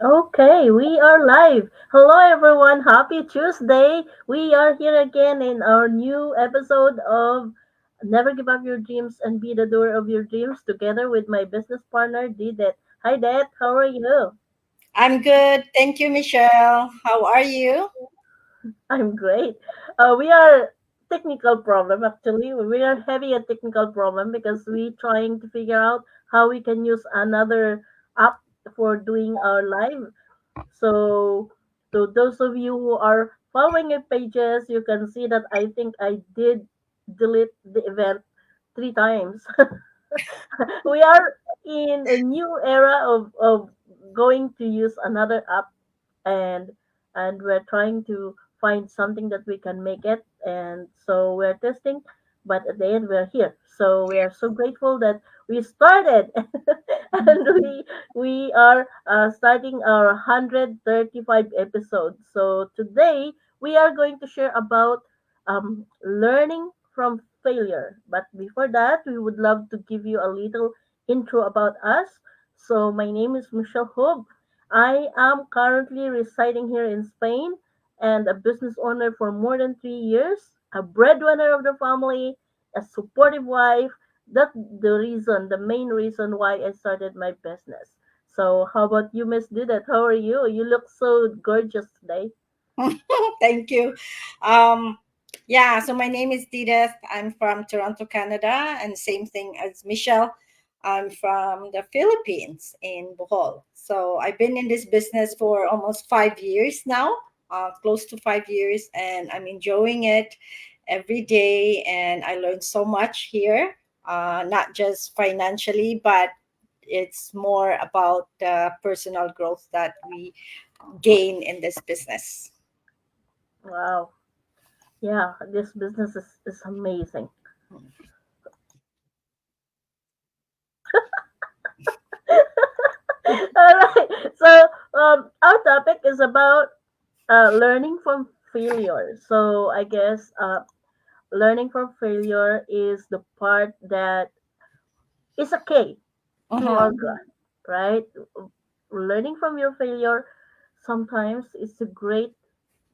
Okay, we are live. Hello, everyone. Happy Tuesday. We are here again in our new episode of Never Give Up Your Dreams and Be the Doer of Your Dreams together with my business partner, Didet. Hi, Det. How are you? I'm good. Thank you, Michelle. How are you? I'm great. We are technical problem actually. We are having a technical problem because we trying to figure out how we can use another app for doing our live. So, to those of you who are following your pages, you can see that I think I did delete the event 3 times. We are in a new era of going to use another app, and we're trying to find something that we can make it, and so we're testing, but at the end we're here, so we are so grateful that we started. And we are starting our 135 episodes. So today we are going to share about learning from failure, but before that we would love to give you a little intro about us. So my name is Michelle Hob. I am currently residing here in Spain and a business owner for more than 3 years, a breadwinner of the family, a supportive wife. That's the main reason why I started my business. So, how about you, Miss Didit? How are you? You look so gorgeous today. Thank you. Um, yeah, so my name is Dideth. I'm from Toronto, Canada, and same thing as Michelle. I'm from the Philippines in Bohol. So I've been in this business for almost 5 years now, close to 5 years, and I'm enjoying it every day. And I learned so much here, not just financially, but it's more about personal growth that we gain in this business. Wow. Yeah, this business is amazing. All right. So, our topic is about learning from failure. So, I guess learning from failure is the part that is okay to our Mhm. growth, right? Learning from your failure sometimes is a great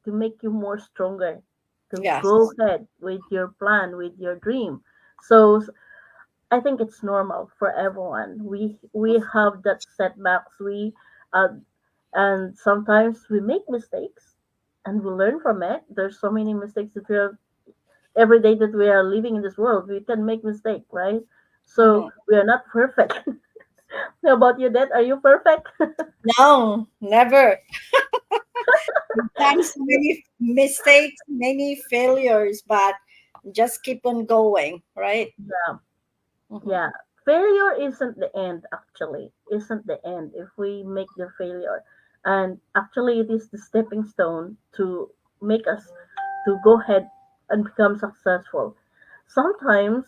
to make you more stronger, to go Yes. ahead with your plan, with your dream. So I think it's normal for everyone. We have that setbacks. Uh, and sometimes we make mistakes, and we learn from it. There's so many mistakes that we are every day that we are living in this world. We can make mistake, right? So Mhm. we are not perfect. How about you, Dad? Are you perfect? No, never. We've done so many mistakes, many failures, but just keep on going, right? Yeah, Mhm. yeah. Failure isn't the end, actually. Isn't the end if we make the failure. And actually, it is the stepping stone to make us to go ahead and become successful. Sometimes,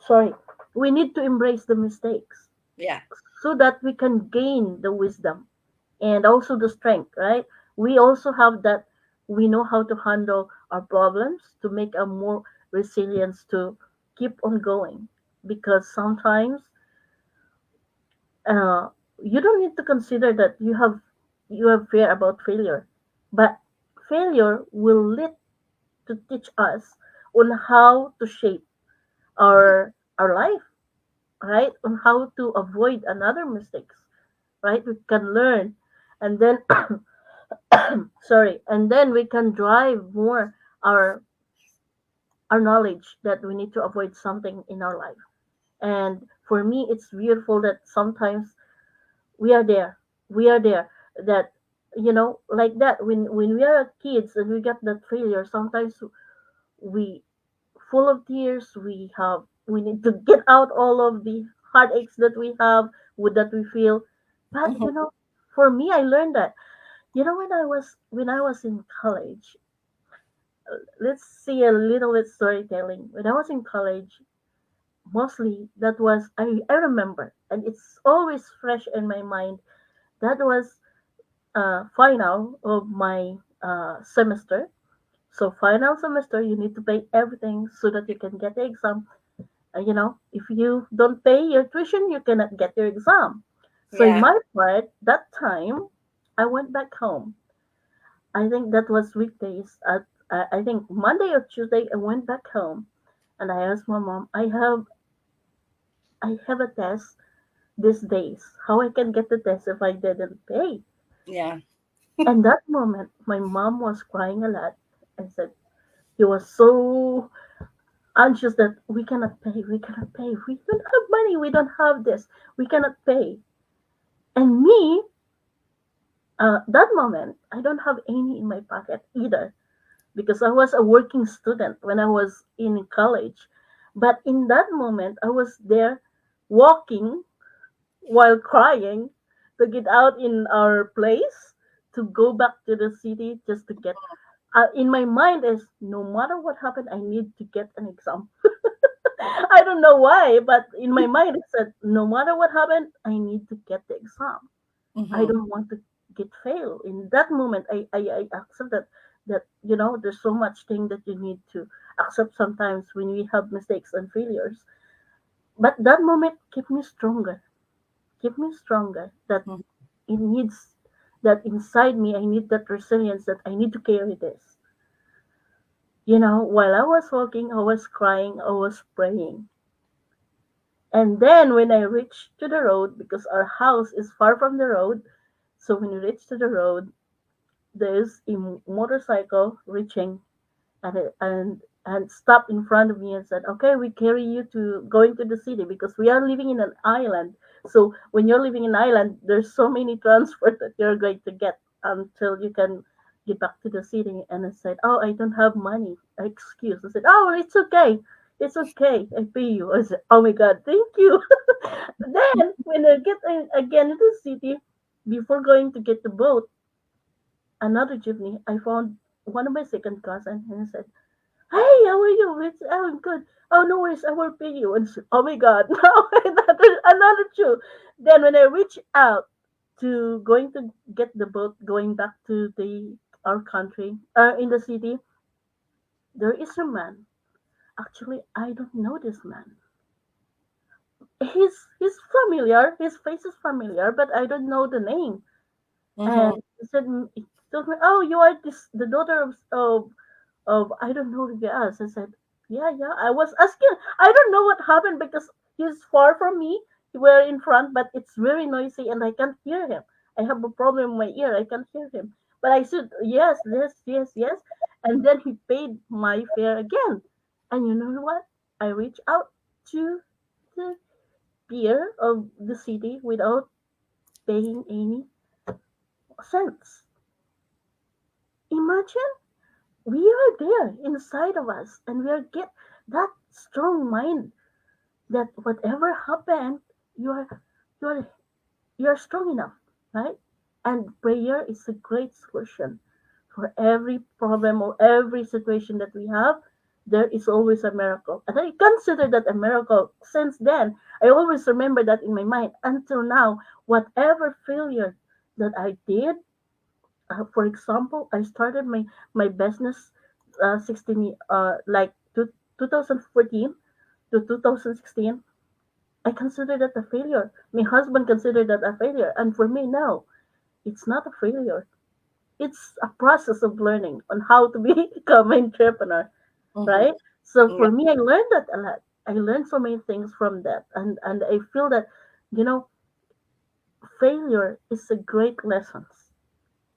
sorry, we need to embrace the mistakes Yeah. so that we can gain the wisdom and also the strength, right? We also have that we know how to handle our problems to make a more resilience to keep on going. Because sometimes uh, you don't need to consider that you have fear about failure, but failure will lead to teach us on how to shape our life, right? On how to avoid another mistakes, right? We can learn, and then sorry, and then we can drive more our our knowledge that we need to avoid something in our life. And for me, it's beautiful that sometimes we are there. We are there. That like that. When we are kids and we get that failure, sometimes we full of tears. We need to get out all of the heartaches that we have, with that we feel. But Mhm. for me, I learned that. When I was in college, let's see a little bit storytelling. When I was in college, mostly that was I remember, and it's always fresh in my mind. That was final of my semester. So final semester, you need to pay everything so that you can get the exam. If you don't pay your tuition, you cannot get your exam. So in Yeah. my part, that time, I went back home. I think that was weekdays. I think Monday or Tuesday, I went back home, and I asked my mom, I have a test these days. How I can get the test if I didn't pay? Yeah. And that moment, my mom was crying a lot. I said he was so anxious that we cannot pay, we don't have money, we don't have this, we cannot pay. And me, that moment, I don't have any in my pocket either because I was a working student when I was in college. But in that moment, I was there walking while crying to get out in our place to go back to the city just to get. In my mind is no matter what happened, I need to get an exam. I don't know why, but in my mind it said no matter what happened, I need to get the exam. I Mm-hmm. don't want to get fail. In that moment, I accept that there's so much thing that you need to accept sometimes when we have mistakes and failures. But that moment keep me stronger. That it needs that inside me. I need that resilience. That I need to carry this. While I was walking, I was crying, I was praying. And then when I reached to the road, because our house is far from the road, so when we reached to the road, there's a motorcycle reaching and stopped in front of me and said, "Okay, we carry you to going to the city because we are living in an island. So when you're living in an island, there's so many transport that you're going to get until you can get back to the city." And I said, "Oh, I don't have money." Excuse. I said, "Oh, it's okay. It's okay. I pay you." I said, "Oh my God, thank you." Then when I get again in the city, before going to get the boat, another jeepney, I found one of my second cousin and I said, "Hey, how are you?" It's, "Oh, I'm good." "Oh, no worries, I will pay you." And she, "Oh my God, no, another two." Then when I reach out to going to get the boat going back to the our country, in the city, there is a man. Actually, I don't know this man. He's familiar. His face is familiar, but I don't know the name. And Mm-hmm. he told me, "Oh, you are the daughter of I don't know who he is." I said, "Yeah, yeah." I was asking. I don't know what happened because he's far from me. We're in front, but it's very noisy and I can't hear him. I have a problem with my ear. I can't hear him. But I said, "Yes, yes, yes, yes." And then he paid my fare again. And you know what? I reached out to the pier of the city without paying any cents. Imagine we are there inside of us and we are get that strong mind that whatever happened, you are you are you are strong enough, right? And prayer is a great solution for every problem or every situation that we have. There is always a miracle, and I consider that a miracle. Since then, I always remember that in my mind until now. Whatever failure that I did, for example, I started my business 16 like 2014 to 2016. I consider that a failure. My husband considered that a failure, and for me, no, it's not a failure. It's a process of learning on how to become an entrepreneur, Mm-hmm. right? So Yeah. for me, I learned that a lot. I learned so many things from that, and I feel that you know failure is a great lesson.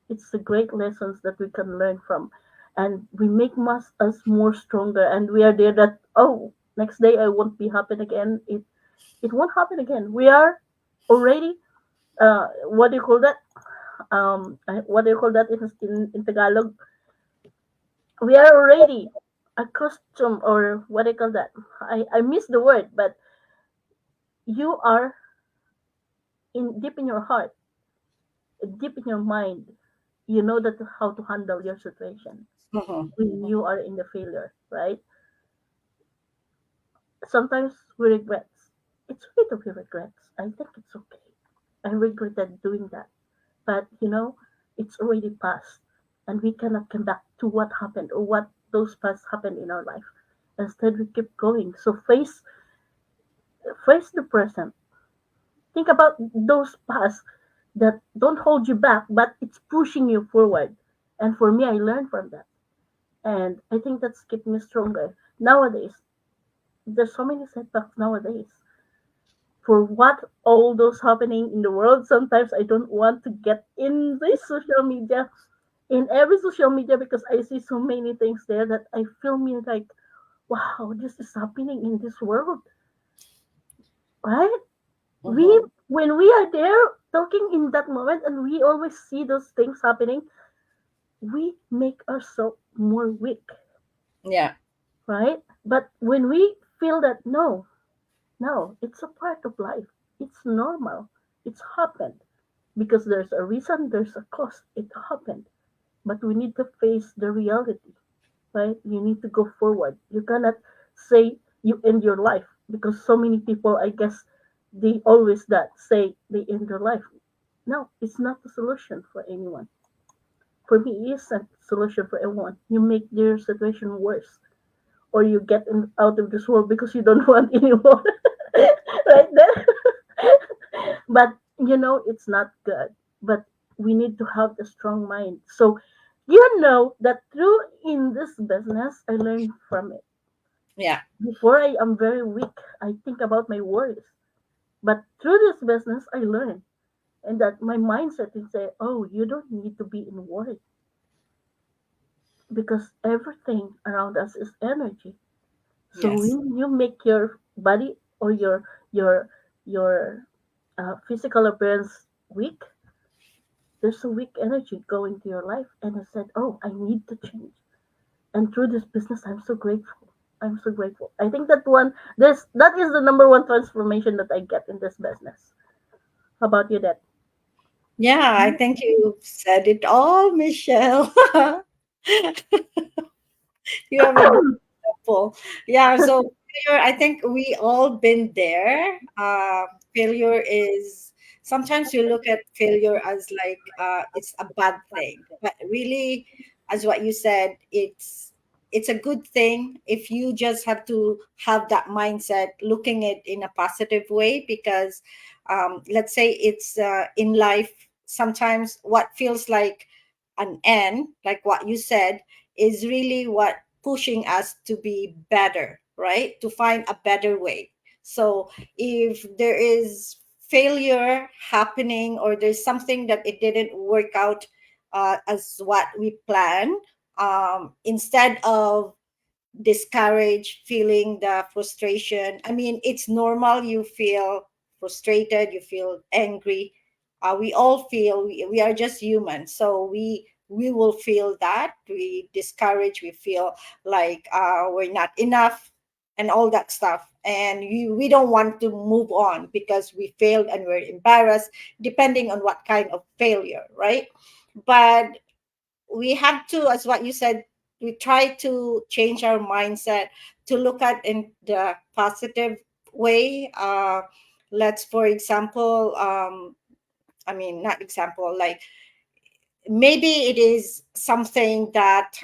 It's the great lessons that we can learn from, and we make us more stronger, and we are there that, oh, next day I won't be happen again. It won't happen again. We are already, what do you call that, what do you call that in Tagalog? We are already accustomed, or what do you call that, I miss the word, but you are in deep in your heart, deep in your mind, you know that how to handle your situation Mm-hmm. when you are in the failure, right? Sometimes we regret. It's okay to feel regrets. I think it's okay. I regretted doing that. But it's already past. And we cannot come back to what happened or what those past happened in our life. Instead we keep going. So face the present. Think about those paths that don't hold you back, but it's pushing you forward. And for me, I learned from that. And I think that's kept me stronger. Nowadays, there's so many setbacks nowadays. For what all those happening in the world, sometimes I don't want to get in this social media, in every social media, because I see so many things there that I feel me like, wow, this is happening in this world, right? We Mm-hmm. when we are there talking in that moment and we always see those things happening, we make ourselves more weak, Yeah. right? But when we feel that no, no, it's a part of life. It's normal. It's happened because there's a reason, there's a cause. It happened. But we need to face the reality, right? You need to go forward. You cannot say you end your life because so many people, I guess, they always that say they end their life. No, it's not the solution for anyone. For me, it is a solution for everyone. You make their situation worse, or you get out of this world because you don't want anymore, right? Then, but it's not good. But we need to have a strong mind. So, that through in this business, I learned from it. Yeah. Before I am very weak, I think about my worries. But through this business, I learned, and that my mindset is say, oh, you don't need to be in worry because everything around us is energy. So Yes. when you make your body or your your physical appearance weak, there's a weak energy going to your life. And I said, oh, I need to change. And through this business, I'm so grateful. I'm so grateful. I think that is the number one transformation that I get in this business. How about you, Dad? Yeah, I think you said it all, Michelle. You have a good example. Yeah, so failure, I think we all been there. Failure is sometimes you look at failure as like it's a bad thing, but really, as what you said, it's a good thing if you just have to have that mindset, looking it in a positive way. Because let's say it's in life, sometimes what feels like an end, like what you said, is really what pushing us to be better, right? To find a better way. So if there is failure happening, or there's something that it didn't work out as what we planned, instead of discouraged, feeling the frustration. I mean, it's normal. You feel frustrated, you feel angry. We all feel, we are just human. So we will feel that. We discourage, we feel like we're not enough and all that stuff. And we don't want to move on because we failed and we're embarrassed, depending on what kind of failure, right? But we have to, as what you said, we try to change our mindset to look at in the positive way. Let's, for example, I mean, not example, like maybe it is something that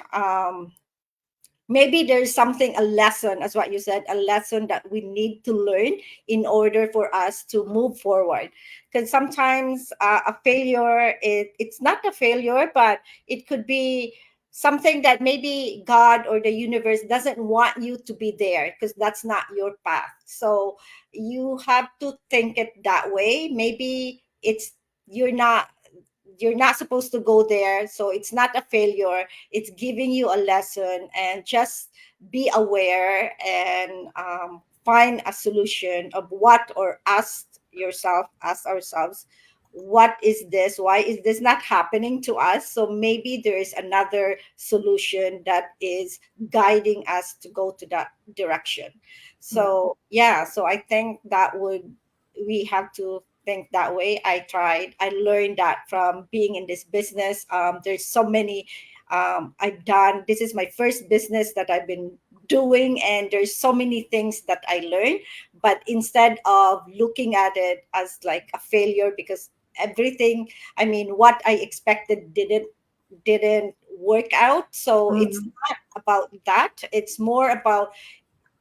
maybe there's something, a lesson, as what you said, a lesson that we need to learn in order for us to move forward. Because sometimes a failure, it's not a failure, but it could be something that maybe God or the universe doesn't want you to be there, because that's not your path. So you have to think it that way. Maybe it's, you're not you're not supposed to go there, so it's not a failure, it's giving you a lesson. And just be aware and find a solution of what, or ask ourselves, what is this, why is this not happening to us? So maybe there is another solution that is guiding us to go to that direction. So yeah, so I think that would, we have to think that way. I learned that from being in this business. There's so many I've done. This is my first business that I've been doing, and there's so many things that I learned. But instead of looking at it as like a failure, because everything, I mean, what I expected didn't work out. So it's Mm-hmm. not about that. It's more about,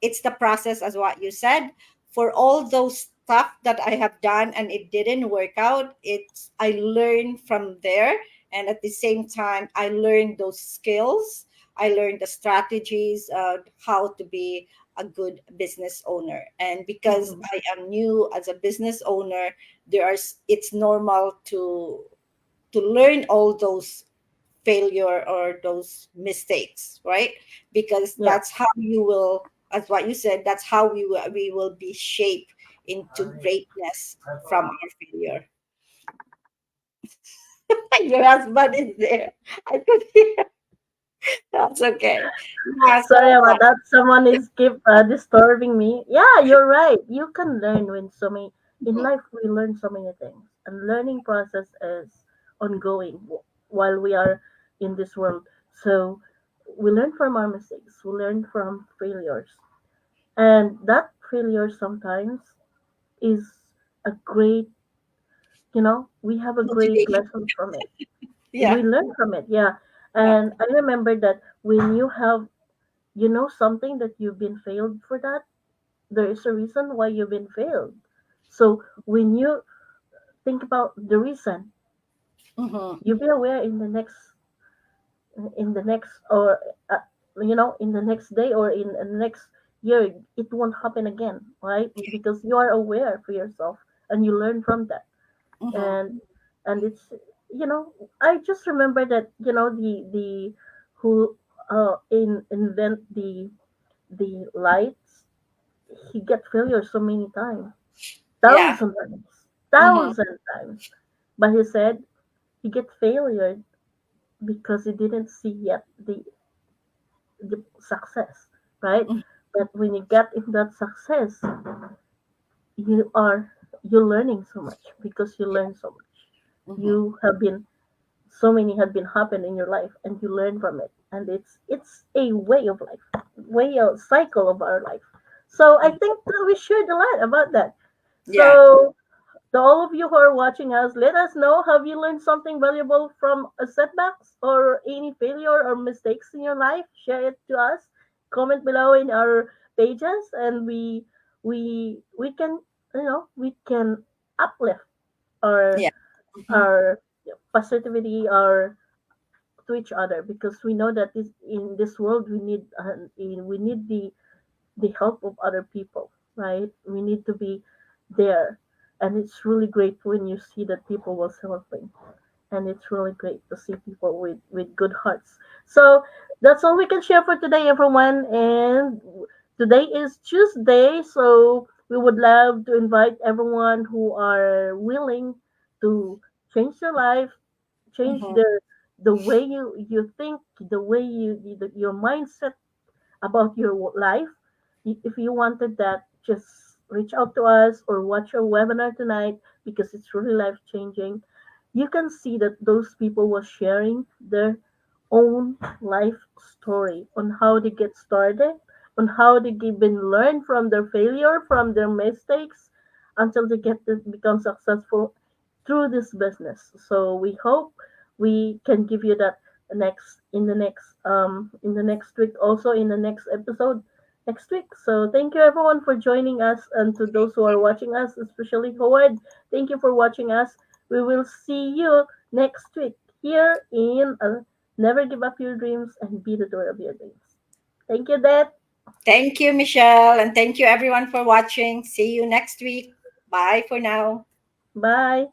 it's the process, as what you said. For all those stuff that I have done and it didn't work out, it's I learned from there, and at the same time I learned those skills. I learned the strategies, how to be a good business owner. And because Mm-hmm. I am new as a business owner, it's normal to learn all those failure or those mistakes, right? Because Yeah. that's how you will, as what you said, that's how we will be shaped into greatness from our failure. Your husband is there. I could hear. That's okay. Yeah. Sorry about that. Someone is keep disturbing me. Yeah, you're right. You can learn when so many in Mhm. life. We learn so many things, and learning process is ongoing while we are in this world. So we learn from our mistakes. We learn from failures, and that failure sometimes is a great. We have a great Motivation. lesson from it. We Yeah. learn from it. Yeah, Yeah. and I remember that when you know something that you've been failed for that, there is a reason why you've been failed. So when you think about the reason, Mm-hmm. you be aware in the next or in the next day or in the next year, it won't happen again, right? Because you are aware for yourself and you learn from that. Mm-hmm. And it's you know I just remember that the who invent the lights, he get failure so many times, Yeah. thousand times, Mm-hmm. thousand times. But he said he get failure because he didn't see yet the success, right? But when you get in that success, you are you're learning so much because you learn so much. Mm-hmm. You have been so many have been happen in your life and you learn from it, and it's a way of life, way of cycle of our life. So I think that we shared a lot about that. Yeah. So to all of you who are watching us, let us know, have you learned something valuable from a setbacks or any failure or mistakes in your life? Share it to us. Comment below in our pages, and we can we can uplift our Yeah. Mm-hmm. our positivity or to each other, because we know that in this world we need the help of other people, right? We need to be there, and it's really great when you see that people was helping, and it's really great to see people with good hearts. So that's all we can share for today, everyone. And today is Tuesday, so we would love to invite everyone who are willing to change their life, change Mm-hmm. the way you think, the way your mindset about your life. If you wanted that, just reach out to us or watch our webinar tonight, because it's really life changing. You can see that those people were sharing their own life story on how they get started, on how they been learn from their failure, from their mistakes, until they get to become successful through this business. So we hope we can give you that next week, also in the next episode next week. So thank you everyone for joining us, and to those who are watching us, especially Howard, thank you for watching us. We will see you next week here in Never Give Up Your Dreams and Be the Door of Your Dreams. Thank you, Dad. Thank you, Michelle, and thank you everyone for watching. See you next week. Bye for now. Bye.